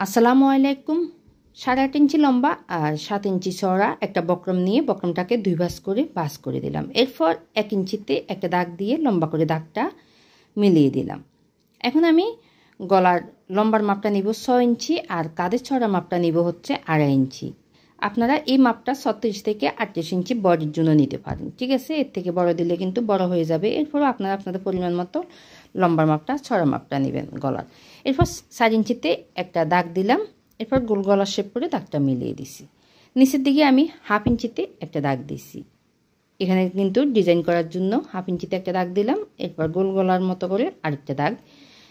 আসসালামু আলাইকুম। 8.5 ইঞ্চি লম্বা আর 7 ইঞ্চি চওড়া একটা বক্রম নিয়ে বক্রমটাকে দুই ভাঁজ করে দিলাম। এরপর 1 ইঞ্চিতে একটা দাগ দিয়ে লম্বা করে দাগটা মিলিয়ে দিলাম। এখন আমি গলার লম্বার মাপটা নিব 6 ইঞ্চি আর কাঁধের চওড়া মাপটা নিব হচ্ছে 2.5 ইঞ্চি। আপনারা এই মাপটা 36 থেকে 38 ইঞ্চি বডির জন্য নিতে পারেন, ঠিক আছে? এর থেকে বড় দিলে কিন্তু বড় হয়ে যাবে। এরপরও আপনারা আপনাদের পরিমাণ মতো লম্বার মাপটা চওড়া মাপটা নেবেন গলার। এরপর 4 ইঞ্চিতে একটা দাগ দিলাম। এরপর গোল গলার শেপ করে দাগটা মিলিয়ে দিছি। নিচের দিকে আমি 1/2 ইঞ্চিতে একটা দাগ দিছি। এখানে কিন্তু ডিজাইন করার জন্য 1/2 ইঞ্চিতে একটা দাগ দিলাম। এরপর গোল গলার মতো করে আরেকটা দাগ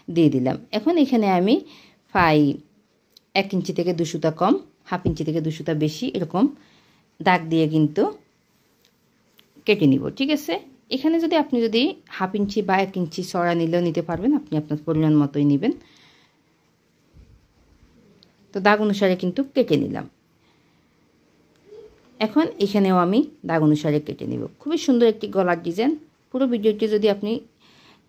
দিয়ে দিলাম। এখন এখানে আমি 1 ইঞ্চি থেকে 2 সুতা কম, 1/2 ইঞ্চি থেকে 2 সুতা বেশি এরকম দাগ দিয়ে কিন্তু কেটে নিব, ঠিক আছে? এখানে আপনি 1/2 ইঞ্চি বা 1 ইঞ্চি চওড়া নিলেও নিতে পারবেন, আপনি আপনার পরিমাণ মতোই নেবেন। তো দাগ অনুসারে কিন্তু কেটে নিলাম। এখন এখানেও আমি দাগ অনুসারে কেটে নিব। খুবই সুন্দর একটি গলার ডিজাইন। পুরো ভিডিওটি যদি আপনি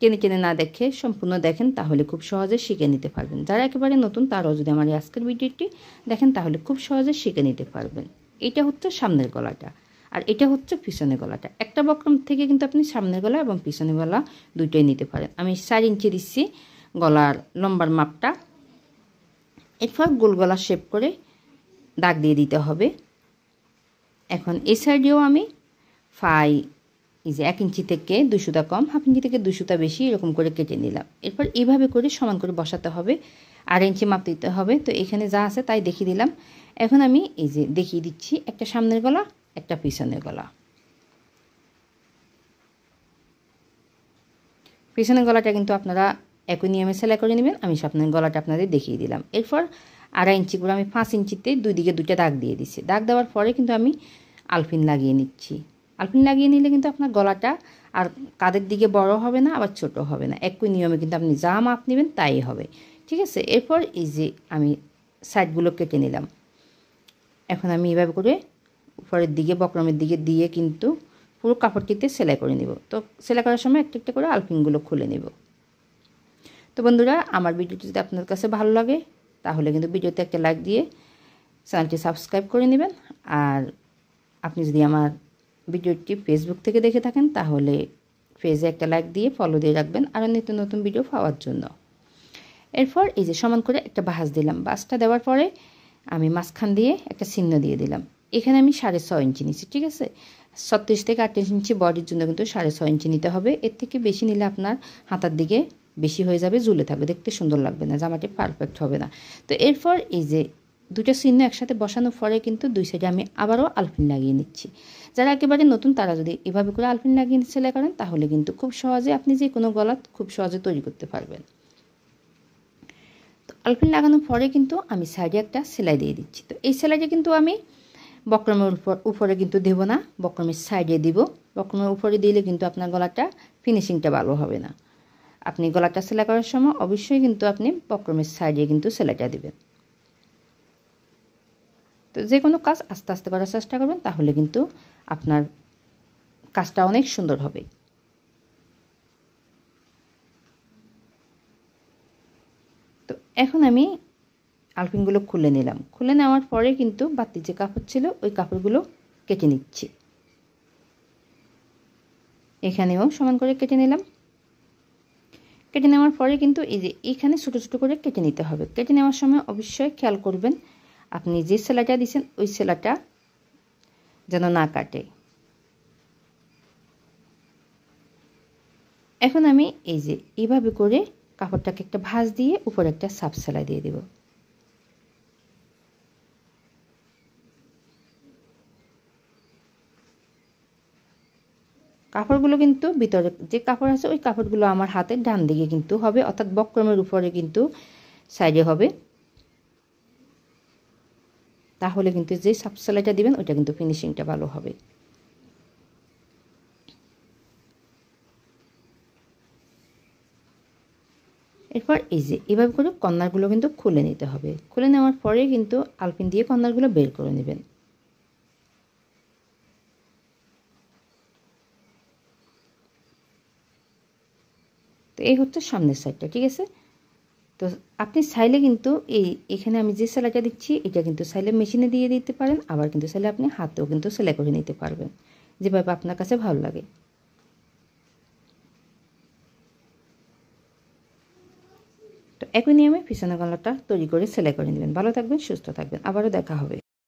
টেনে টেনে না দেখে সম্পূর্ণ দেখেন তাহলে খুব সহজে শিখে নিতে পারবেন। যারা একেবারে নতুন তারাও যদি আমার আজকের ভিডিওটি দেখেন তাহলে খুব সহজে শিখে নিতে পারবেন। এটা হচ্ছে সামনের গলাটা আর এটা হচ্ছে পিছনের গলাটা। একটা বক্রম থেকে কিন্তু আপনি সামনের গলা এবং পিছনের গলা দুইটাই নিতে পারেন। আমি 4 ইঞ্চি দিচ্ছি গলার লম্বার মাপটা। এরপর গোল গলা শেপ করে দাগ দিয়ে দিতে হবে। এখন এই সাইডেও আমি 1 ইঞ্চি থেকে 2 সুতা কম, 1/2 ইঞ্চি থেকে 2 সুতা বেশি এরকম করে কেটে নিলাম। এরপর এইভাবে করে সমান করে বসাতে হবে, 2.5 ইঞ্চি মাপ দিতে হবে। তো এখানে যা আছে তাই দেখিয়ে দিলাম। এখন আমি দেখিয়ে দিচ্ছি একটা সামনের গলা একটা পিছনের গলা। পিছনের গলাটা কিন্তু আপনারা একই নিয়মে সেলাই করে নেবেন। আমি সামনের গলাটা আপনাদের দেখিয়ে দিলাম। এরপর 2.5 ইঞ্চি করে আমি 5 ইঞ্চিতে দুই দিকে দুইটা দাগ দিয়ে দিচ্ছি। দাগ দেওয়ার পরে কিন্তু আমি আলপিন লাগিয়ে নিচ্ছি। আলপিন লাগিয়ে নিলে কিন্তু আপনার গলাটা আর কাঁধের দিকে বড় হবে না আবার ছোট হবে না। একই নিয়মে কিন্তু আপনি যা মাপ নেবেন তাই হবে, ঠিক আছে? এরপর আমি সাইডগুলো কেটে নিলাম। এখন আমি এইভাবে করে উপরের দিকে বক্রমের দিকে দিয়ে কিন্তু পুরো কাপড়টিতে সেলাই করে নেব। তো সেলাই করার সময় একটা একটা করে আলপিনগুলো খুলে নেব। তো বন্ধুরা, আমার ভিডিওটি যদি আপনার কাছে ভালো লাগে তাহলে কিন্তু ভিডিওতে একটা লাইক দিয়ে চ্যানেলটি সাবস্ক্রাইব করে নেবেন। আর আপনি যদি আমার ভিডিওটি ফেসবুক থেকে দেখে থাকেন তাহলে পেজে একটা লাইক দিয়ে ফলো দিয়ে রাখবেন আরও নিত্য নতুন ভিডিও পাওয়ার জন্য। এরপর সমান করে একটা ভাঁজ দিলাম। ভাঁজটা দেওয়ার পরে আমি মাঝখান দিয়ে একটা চিহ্ন দিয়ে দিলাম। এখানে আমি 6.5 ইঞ্চি নিচ্ছি, ঠিক আছে? 36 থেকে 38 ইঞ্চি বডির জন্য কিন্তু 6.5 ইঞ্চি নিতে হবে। এর থেকে বেশি নিলে আপনার হাতার দিকে বেশি হয়ে যাবে, ঝুলে থাকবে, দেখতে সুন্দর লাগবে না, জামাটি পারফেক্ট হবে না। তো এরপর দুটো চিহ্ন একসাথে বসানোর পরে কিন্তু দুই সাইডে আমি আবারও আলপিন লাগিয়ে নিচ্ছি। যারা একেবারে নতুন তারা যদি এভাবে করে আলপিন লাগিয়ে সেলাই করেন তাহলে কিন্তু খুব সহজে আপনি যে কোনো গলা খুব সহজে তৈরি করতে পারবেন। তো আলপিন লাগানোর পরে কিন্তু আমি সাইডে একটা সেলাই দিয়ে দিচ্ছি। তো এই সেলাইটা কিন্তু আমি বক্রমের উপরে কিন্তু দেব না, বক্রমের সাইডে দিব। বক্রমের উপরে দিলে কিন্তু আপনার গলাটা ফিনিশিংটা ভালো হবে না। আপনি গলাটা সেলাই করার সময় অবশ্যই কিন্তু আপনি বক্রমের সাইডে কিন্তু সেলাইটা দিবেন। তো যে কোনো কাজ আস্তে আস্তে করার চেষ্টা করবেন তাহলে কিন্তু আপনার কাজটা অনেক সুন্দর হবে। তো এখন আমি আলপিনগুলো খুলে নিলাম। খুলে নেওয়ার পরে কিন্তু বাড়তি যে কাপড় ছিল ওই কাপড়গুলো কেটে নিচ্ছি। এখানেও সমান করে কেটে নিলাম। কেটে নেওয়ার পরে কিন্তু এখানে ছোটো ছোটো করে কেটে নিতে হবে। কেটে নেওয়ার সময় অবশ্যই খেয়াল করবেন আপনি যে সেলাইটা দিয়েছেন ওই সেলাইটা যেন না কাটে। এখন আমি এইভাবে করে কাপড়টাকে একটা ভাঁজ দিয়ে উপরে একটা সাপ সেলাই দিয়ে দেব। কাপড়গুলো কিন্তু ভিতরে যে কাপড় আছে ওই কাপড়গুলো আমার হাতের ডান দিকে কিন্তু হবে, অর্থাৎ বক্রমের উপরে কিন্তু সাইডে হবে। তাহলে কিন্তু যে সাপ সেলাইটা দিবেন ওইটা কিন্তু ফিনিশিংটা ভালো হবে। এরপর এইভাবে করে কর্নারগুলো কিন্তু খুলে নিতে হবে। খুলে নেওয়ার পরে কিন্তু আলপিন দিয়ে কর্নারগুলো বের করে নেবেন। তো এই হচ্ছে সামনের সাইডটা, ঠিক আছে? তো তো আপনি চাইলে কিন্তু এখানে আমি যে সেলাইটা দিচ্ছি এটা কিন্তু চাইলে মেশিনে দিয়ে দিতে পারেন, আবার কিন্তু চাইলে আপনি হাতেও কিন্তু সেলাই করে নিতে পারবেন, যেভাবে আপনার কাছে ভালো লাগে। তো একই নিয়মে পিছনের গলাটা তৈরি করে সেলাই করে নেবেন। ভালো থাকবেন, সুস্থ থাকবেন, আবারও দেখা হবে।